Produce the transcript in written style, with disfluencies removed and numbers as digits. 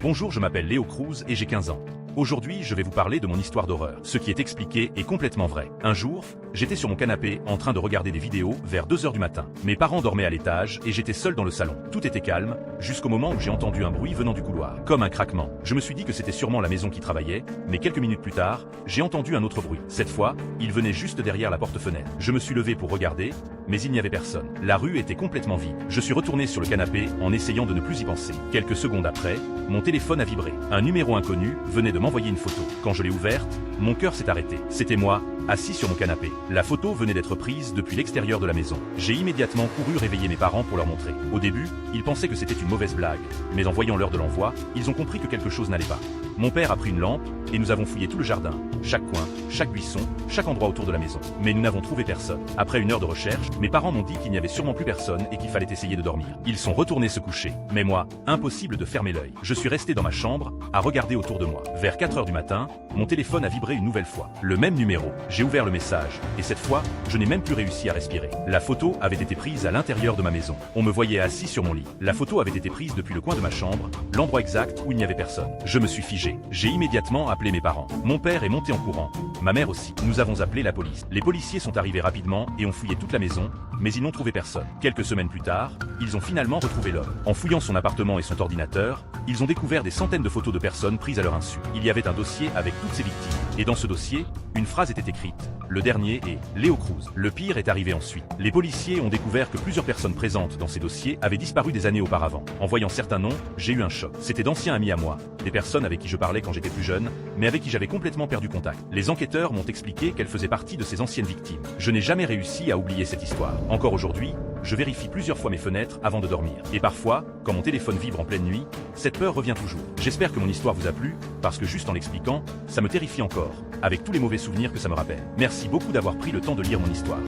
Bonjour, je m'appelle Léo Cruz et j'ai 15 ans. Aujourd'hui, je vais vous parler de mon histoire d'horreur. Ce qui est expliqué est complètement vrai. Un jour, j'étais sur mon canapé en train de regarder des vidéos vers 2 h du matin. Mes parents dormaient à l'étage et j'étais seul dans le salon. Tout était calme, jusqu'au moment où j'ai entendu un bruit venant du couloir, comme un craquement. Je me suis dit que c'était sûrement la maison qui travaillait, mais quelques minutes plus tard, j'ai entendu un autre bruit. Cette fois, il venait juste derrière la porte-fenêtre. Je me suis levé pour regarder, mais il n'y avait personne. La rue était complètement vide. Je suis retourné sur le canapé en essayant de ne plus y penser. Quelques secondes après, mon téléphone a vibré. Un numéro inconnu venait de m'envoyer une photo. Quand je l'ai ouverte, mon cœur s'est arrêté. C'était moi, assis sur mon canapé. La photo venait d'être prise depuis l'extérieur de la maison. J'ai immédiatement couru réveiller mes parents pour leur montrer. Au début, ils pensaient que c'était une mauvaise blague, mais en voyant l'heure de l'envoi, ils ont compris que quelque chose n'allait pas. Mon père a pris une lampe et nous avons fouillé tout le jardin, chaque coin, chaque buisson, chaque endroit autour de la maison. Mais nous n'avons trouvé personne. Après une heure de recherche, mes parents m'ont dit qu'il n'y avait sûrement plus personne et qu'il fallait essayer de dormir. Ils sont retournés se coucher. Mais moi, impossible de fermer l'œil. Je suis resté dans ma chambre, à regarder autour de moi. Vers 4 h du matin, mon téléphone a vibré une nouvelle fois. Le même numéro. J'ai ouvert le message, et cette fois, je n'ai même plus réussi à respirer. La photo avait été prise à l'intérieur de ma maison. On me voyait assis sur mon lit. La photo avait été prise depuis le coin de ma chambre, l'endroit exact où il n'y avait personne. Je me suis figé. J'ai immédiatement appelé mes parents. Mon père est monté en courant. Ma mère aussi. Nous avons appelé la police. Les policiers sont arrivés rapidement et ont fouillé toute la maison, mais ils n'ont trouvé personne. Quelques semaines plus tard, ils ont finalement retrouvé l'homme. En fouillant son appartement et son ordinateur, ils ont découvert des centaines de photos de personnes prises à leur insu. Il y avait un dossier avec toutes ces victimes. Et dans ce dossier, une phrase était écrite. Le dernier est Léo Cruz. Le pire est arrivé ensuite. Les policiers ont découvert que plusieurs personnes présentes dans ces dossiers avaient disparu des années auparavant. En voyant certains noms, j'ai eu un choc. C'était d'anciens amis à moi, des personnes avec qui je parlais quand j'étais plus jeune, mais avec qui j'avais complètement perdu contact. Les enquêteurs m'ont expliqué qu'elles faisaient partie de ces anciennes victimes. Je n'ai jamais réussi à oublier cette histoire. Encore aujourd'hui, je vérifie plusieurs fois mes fenêtres avant de dormir. Et parfois, quand mon téléphone vibre en pleine nuit, cette peur revient toujours. J'espère que mon histoire vous a plu, parce que juste en l'expliquant, ça me terrifie encore, avec tous les mauvais souvenirs que ça me rappelle. Merci beaucoup d'avoir pris le temps de lire mon histoire.